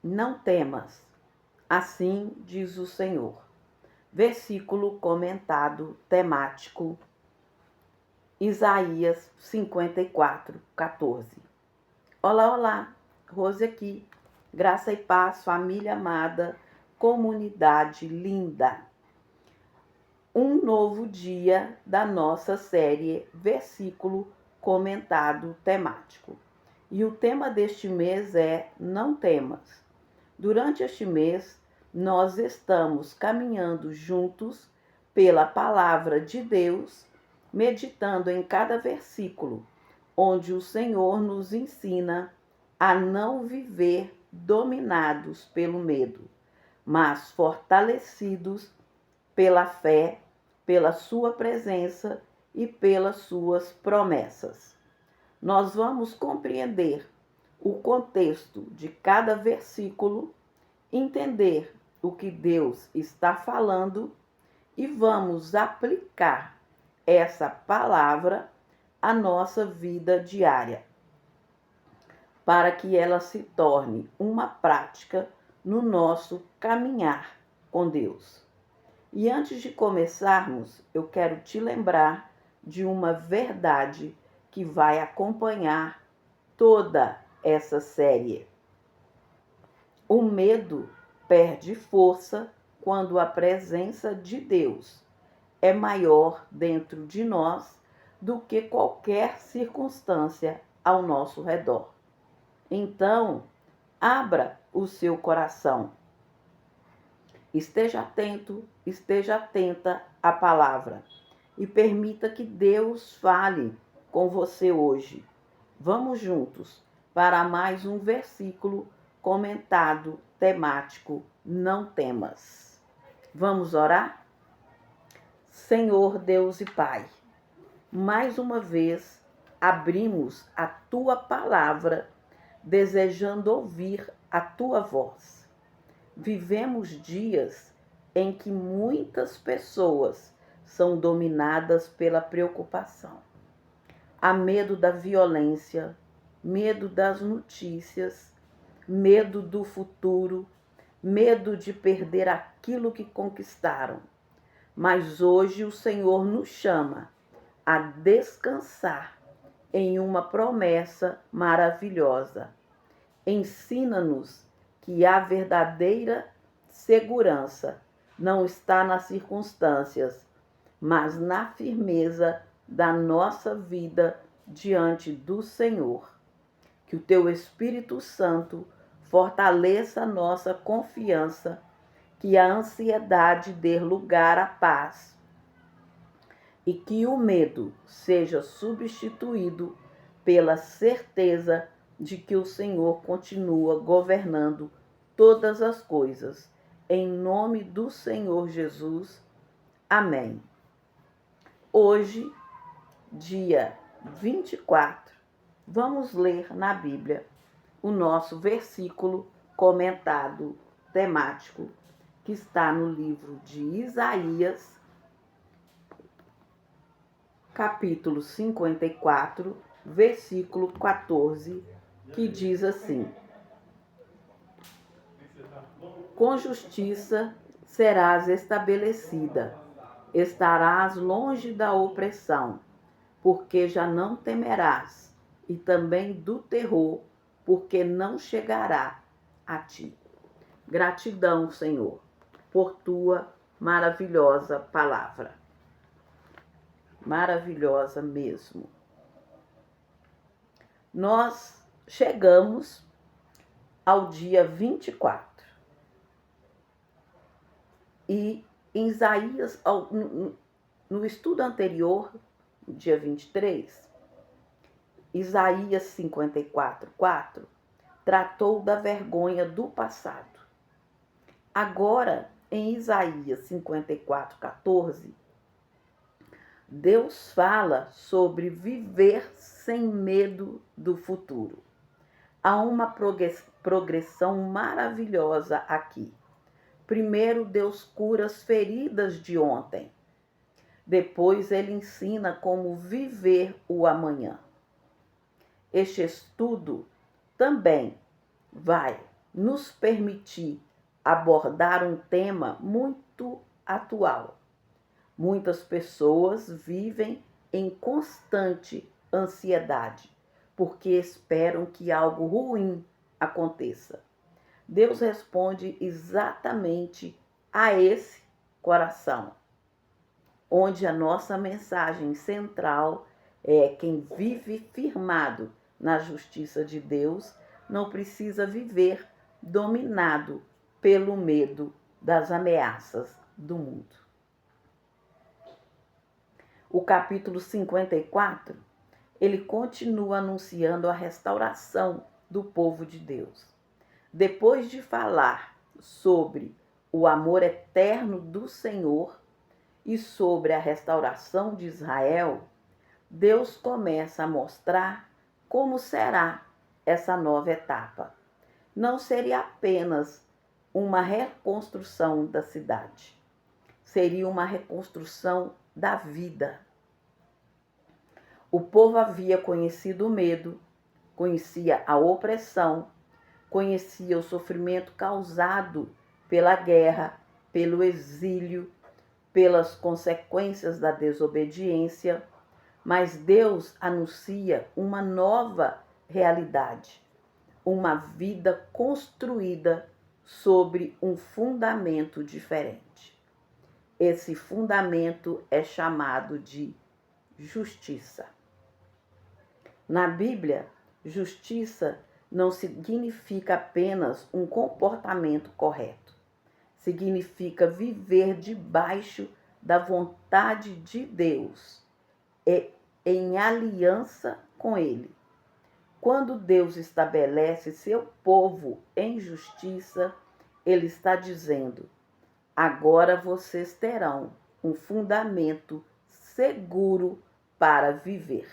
Não temas, assim diz o Senhor. Versículo comentado temático, Isaías 54, 14. Olá, olá, Rose aqui. Graça e paz, família amada, comunidade linda. Um novo dia da nossa série Versículo comentado temático. E o tema deste mês é Não temas. Durante este mês, nós estamos caminhando juntos pela palavra de Deus, meditando em cada versículo, onde o Senhor nos ensina a não viver dominados pelo medo, mas fortalecidos pela fé, pela sua presença e pelas suas promessas. Nós vamos compreender o contexto de cada versículo, entender o que Deus está falando e vamos aplicar essa palavra à nossa vida diária, para que ela se torne uma prática no nosso caminhar com Deus. E antes de começarmos, eu quero te lembrar de uma verdade que vai acompanhar toda essa série. O medo perde força quando a presença de Deus é maior dentro de nós do que qualquer circunstância ao nosso redor. Então, abra o seu coração. Esteja atento, esteja atenta à palavra e permita que Deus fale com você hoje. Vamos juntos para mais um versículo comentado temático, não temas. Vamos orar? Senhor Deus e Pai, mais uma vez abrimos a Tua palavra, desejando ouvir a Tua voz. Vivemos dias em que muitas pessoas são dominadas pela preocupação. Há medo da violência, medo das notícias, medo do futuro, medo de perder aquilo que conquistaram. Mas hoje o Senhor nos chama a descansar em uma promessa maravilhosa. Ensina-nos que a verdadeira segurança não está nas circunstâncias, mas na firmeza da nossa vida diante do Senhor. Que o Teu Espírito Santo fortaleça a nossa confiança, que a ansiedade dê lugar à paz e que o medo seja substituído pela certeza de que o Senhor continua governando todas as coisas. Em nome do Senhor Jesus. Amém. Hoje, dia 24, vamos ler na Bíblia o nosso versículo comentado temático, que está no livro de Isaías, capítulo 54, versículo 14, que diz assim: Com justiça serás estabelecida, estarás longe da opressão, porque já não temerás, e também do terror, porque não chegará a ti. Gratidão, Senhor, por tua maravilhosa palavra. Maravilhosa mesmo. Nós chegamos ao dia 24. E em Isaías, no estudo anterior, dia 23, Isaías 54, 4, tratou da vergonha do passado. Agora, em Isaías 54, 14, Deus fala sobre viver sem medo do futuro. Há uma progressão maravilhosa aqui. Primeiro, Deus cura as feridas de ontem. Depois, Ele ensina como viver o amanhã. Este estudo também vai nos permitir abordar um tema muito atual. Muitas pessoas vivem em constante ansiedade, porque esperam que algo ruim aconteça. Deus responde exatamente a esse coração, onde a nossa mensagem central é: quem vive firmado na justiça de Deus não precisa viver dominado pelo medo das ameaças do mundo. O capítulo 54, ele continua anunciando a restauração do povo de Deus. Depois de falar sobre o amor eterno do Senhor e sobre a restauração de Israel, Deus começa a mostrar como será essa nova etapa. Não seria apenas uma reconstrução da cidade, seria uma reconstrução da vida. O povo havia conhecido o medo, conhecia a opressão, conhecia o sofrimento causado pela guerra, pelo exílio, pelas consequências da desobediência, mas Deus anuncia uma nova realidade, uma vida construída sobre um fundamento diferente. Esse fundamento é chamado de justiça. Na Bíblia, justiça não significa apenas um comportamento correto. Significa viver debaixo da vontade de Deus e em aliança com Ele. Quando Deus estabelece seu povo em justiça, Ele está dizendo: agora vocês terão um fundamento seguro para viver.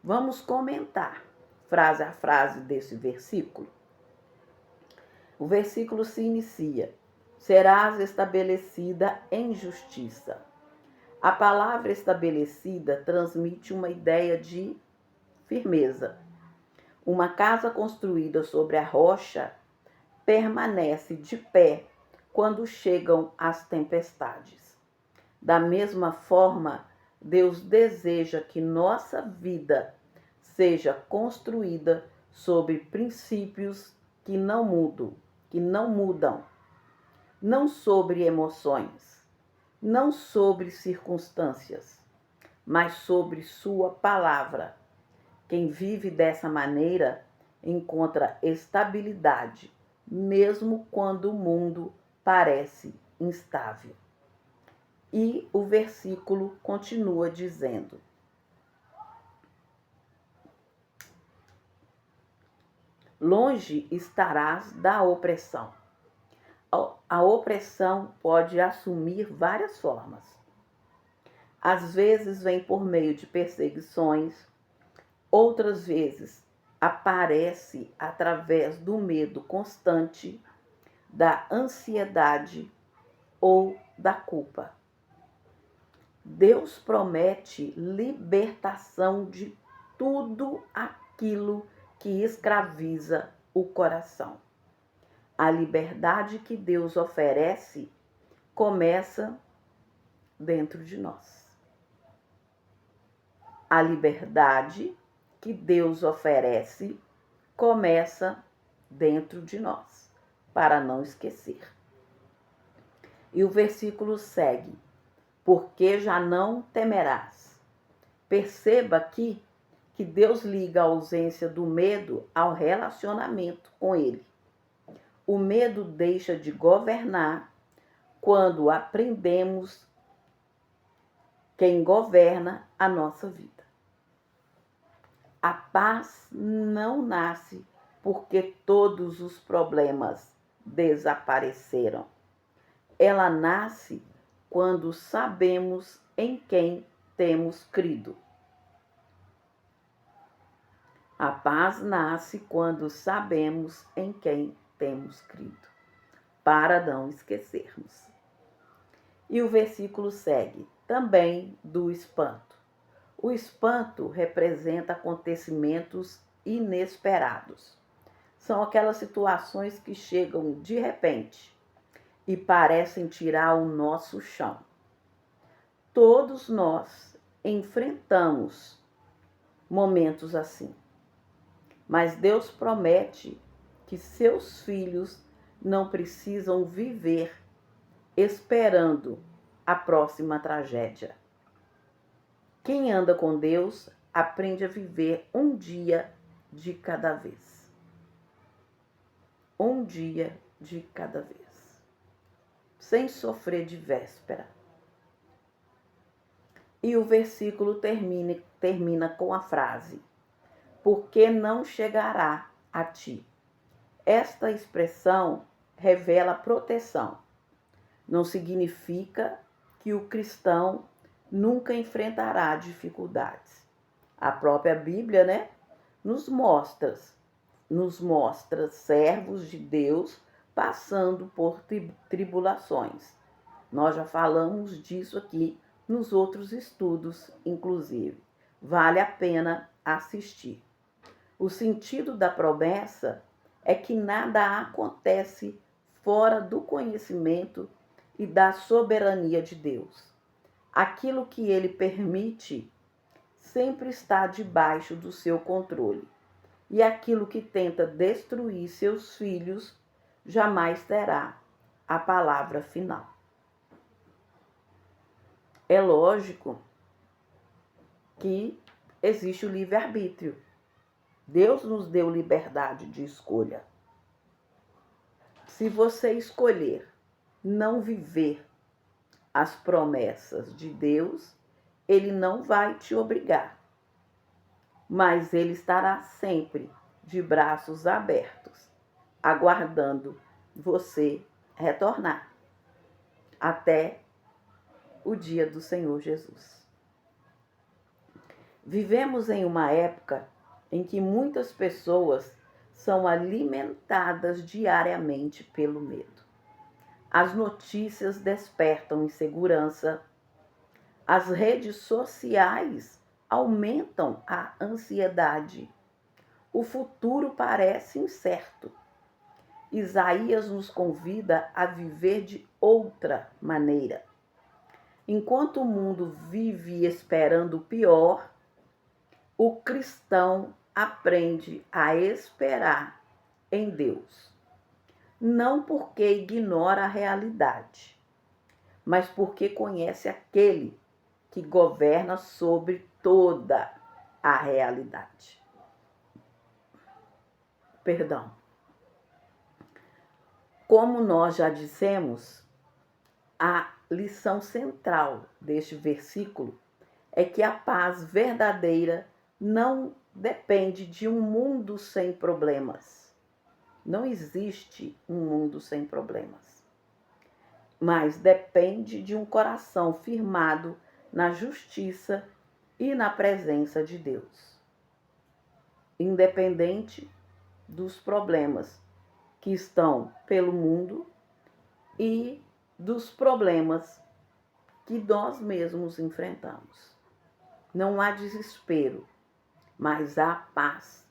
Vamos comentar frase a frase desse versículo. O versículo se inicia: serás estabelecida em justiça. A palavra estabelecida transmite uma ideia de firmeza. Uma casa construída sobre a rocha permanece de pé quando chegam as tempestades. Da mesma forma, Deus deseja que nossa vida seja construída sobre princípios que não mudam, não sobre emoções, não sobre circunstâncias, mas sobre sua palavra. Quem vive dessa maneira encontra estabilidade, mesmo quando o mundo parece instável. E o versículo continua dizendo: longe estarás da opressão. A opressão pode assumir várias formas. Às vezes vem por meio de perseguições, outras vezes aparece através do medo constante, da ansiedade ou da culpa. Deus promete libertação de tudo aquilo que escraviza o coração. A liberdade que Deus oferece começa dentro de nós. A liberdade que Deus oferece começa dentro de nós, para não esquecer. E o versículo segue: porque já não temerás. Perceba aqui que Deus liga a ausência do medo ao relacionamento com Ele. O medo deixa de governar quando aprendemos quem governa a nossa vida. A paz não nasce porque todos os problemas desapareceram. Ela nasce quando sabemos em quem temos crido. A paz nasce quando sabemos em quem temos crido, para não esquecermos. E o versículo segue, também do espanto. O espanto representa acontecimentos inesperados. São aquelas situações que chegam de repente e parecem tirar o nosso chão. Todos nós enfrentamos momentos assim. Mas Deus promete que seus filhos não precisam viver esperando a próxima tragédia. Quem anda com Deus aprende a viver um dia de cada vez. Um dia de cada vez. Sem sofrer de véspera. E o versículo termina com a frase: porque não chegará a ti. Esta expressão revela proteção. Não significa que o cristão nunca enfrentará dificuldades. A própria Bíblia, nos mostra servos de Deus passando por tribulações. Nós já falamos disso aqui nos outros estudos, inclusive. Vale a pena assistir. O sentido da promessa é que nada acontece fora do conhecimento e da soberania de Deus. Aquilo que ele permite sempre está debaixo do seu controle. E aquilo que tenta destruir seus filhos jamais terá a palavra final. É lógico que existe o livre-arbítrio. Deus nos deu liberdade de escolha. Se você escolher não viver as promessas de Deus, Ele não vai te obrigar, mas Ele estará sempre de braços abertos, aguardando você retornar até o dia do Senhor Jesus. Vivemos em uma época em que muitas pessoas são alimentadas diariamente pelo medo. As notícias despertam insegurança, as redes sociais aumentam a ansiedade, o futuro parece incerto. Isaías nos convida a viver de outra maneira. Enquanto o mundo vive esperando o pior, o cristão aprende a esperar em Deus. Não porque ignora a realidade, mas porque conhece aquele que governa sobre toda a realidade. Como nós já dissemos, a lição central deste versículo é que a paz verdadeira não depende de um mundo sem problemas. Não existe um mundo sem problemas. Mas depende de um coração firmado na justiça e na presença de Deus. Independente dos problemas que estão pelo mundo e dos problemas que nós mesmos enfrentamos. Não há desespero, mas há paz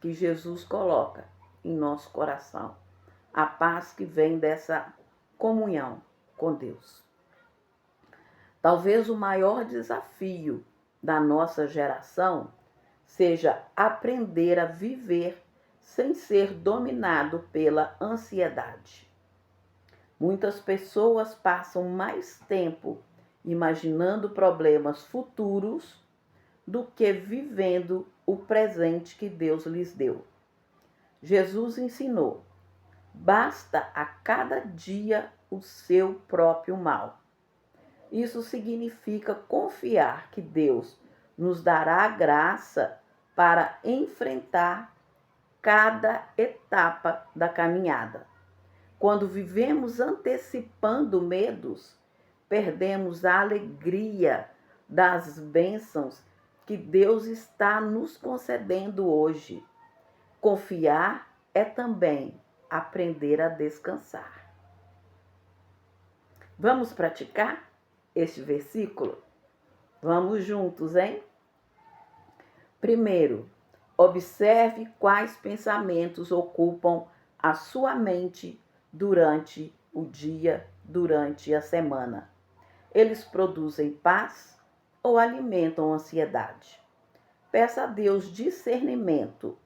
que Jesus coloca em nosso coração. A paz que vem dessa comunhão com Deus. Talvez o maior desafio da nossa geração seja aprender a viver sem ser dominado pela ansiedade. Muitas pessoas passam mais tempo imaginando problemas futuros do que vivendo o presente que Deus lhes deu. Jesus ensinou: basta a cada dia o seu próprio mal. Isso significa confiar que Deus nos dará a graça para enfrentar cada etapa da caminhada. Quando vivemos antecipando medos, perdemos a alegria das bênçãos que Deus está nos concedendo hoje. Confiar é também aprender a descansar. Vamos praticar este versículo? Vamos juntos, hein? Primeiro, Observe quais pensamentos ocupam a sua mente durante o dia, durante a semana. Eles produzem paz ou alimentam ansiedade? Peça a Deus discernimento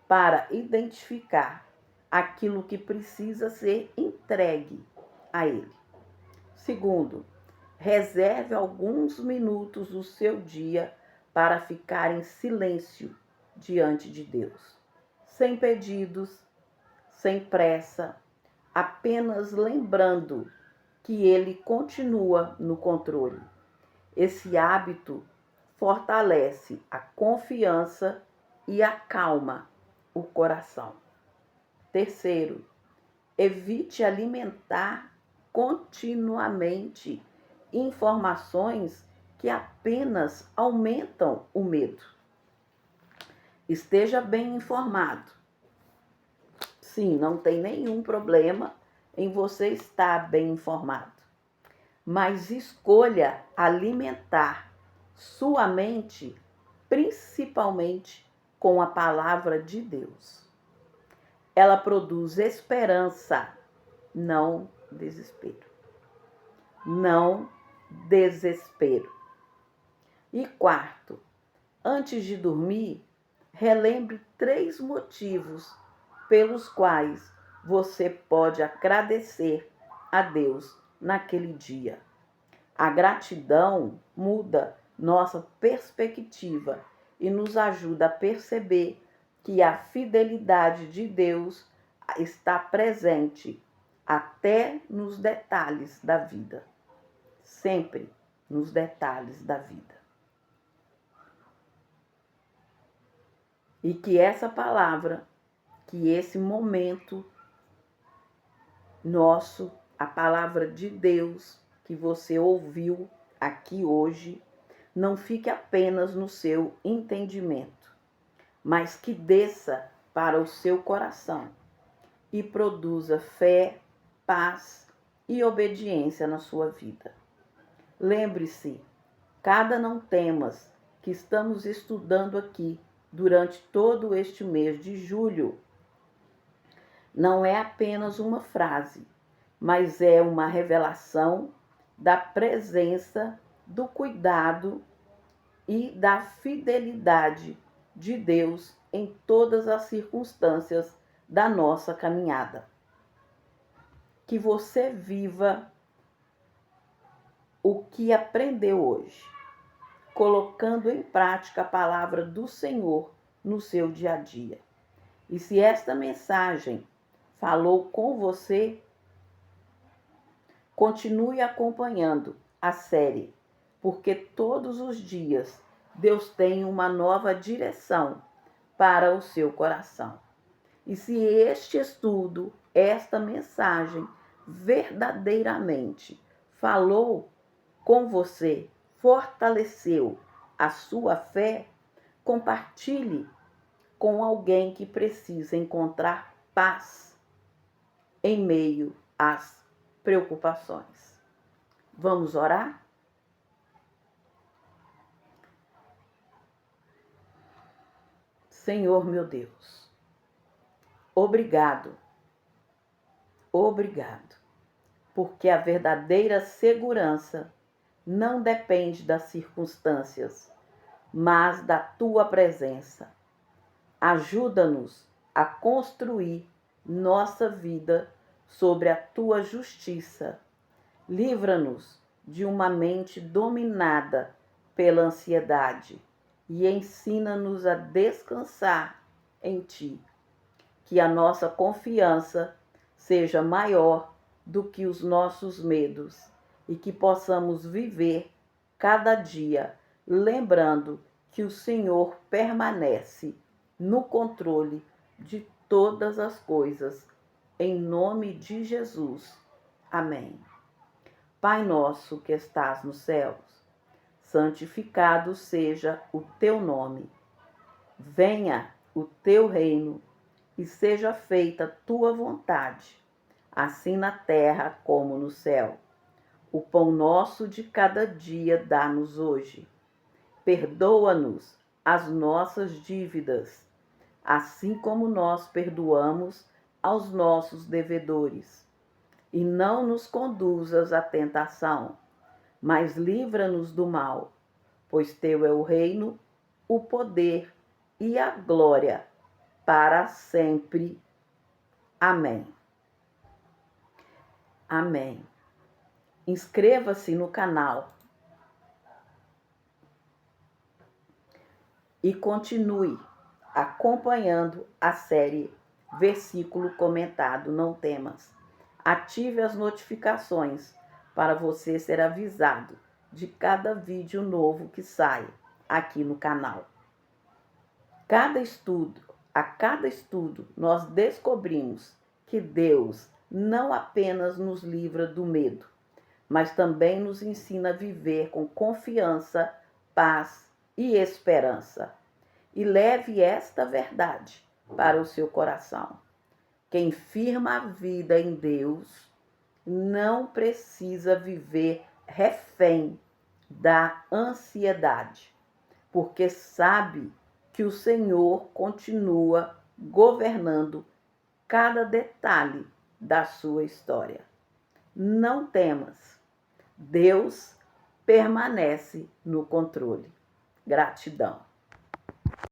para identificar aquilo que precisa ser entregue a Ele. Segundo, reserve alguns minutos do seu dia para ficar em silêncio diante de Deus, sem pedidos, sem pressa, apenas lembrando que Ele continua no controle. Esse hábito fortalece a confiança e acalma o coração. Terceiro, evite alimentar continuamente informações que apenas aumentam o medo. Esteja bem informado. Sim, não tem nenhum problema em você estar bem informado. Mas escolha alimentar sua mente principalmente com a palavra de Deus. Ela produz esperança, não desespero. Não desespero. E quarto, antes de dormir, relembre 3 motivos pelos quais você pode agradecer a Deus naquele dia. A gratidão muda nossa perspectiva e nos ajuda a perceber que a fidelidade de Deus está presente até nos detalhes da vida. Sempre nos detalhes da vida. E que essa palavra, que esse momento nosso, a palavra de Deus que você ouviu aqui hoje, não fique apenas no seu entendimento, mas que desça para o seu coração e produza fé, paz e obediência na sua vida. Lembre-se, cada não temas que estamos estudando aqui durante todo este mês de julho não é apenas uma frase, mas é uma revelação da presença, do cuidado e da fidelidade de Deus em todas as circunstâncias da nossa caminhada. Que você viva o que aprendeu hoje, colocando em prática a palavra do Senhor no seu dia a dia. E se esta mensagem falou com você, continue acompanhando a série, porque todos os dias Deus tem uma nova direção para o seu coração. E se este estudo, esta mensagem verdadeiramente falou com você, fortaleceu a sua fé, compartilhe com alguém que precisa encontrar paz em meio às preocupações. Vamos orar? Senhor meu Deus, obrigado, porque a verdadeira segurança não depende das circunstâncias, mas da tua presença. Ajuda-nos a construir nossa vida sobre a tua justiça. Livra-nos de uma mente dominada pela ansiedade e ensina-nos a descansar em ti. Que a nossa confiança seja maior do que os nossos medos e que possamos viver cada dia lembrando que o Senhor permanece no controle de todas as coisas. Em nome de Jesus. Amém. Pai nosso que estás nos céus, santificado seja o teu nome. Venha o teu reino e seja feita a tua vontade, assim na terra como no céu. O pão nosso de cada dia dá-nos hoje. Perdoa-nos as nossas dívidas, assim como nós perdoamos aos nossos devedores. E não nos conduzas à tentação, mas livra-nos do mal, pois teu é o reino, o poder e a glória para sempre. Amém. Amém. Inscreva-se no canal e continue acompanhando a série Versículo Comentado Não Temas. Ative as notificações para você ser avisado de cada vídeo novo que sai aqui no canal. A cada estudo, nós descobrimos que Deus não apenas nos livra do medo, mas também nos ensina a viver com confiança, paz e esperança. E leve esta verdade para o seu coração. Quem firma a vida em Deus não precisa viver refém da ansiedade, porque sabe que o Senhor continua governando cada detalhe da sua história. Não temas, Deus permanece no controle. Gratidão.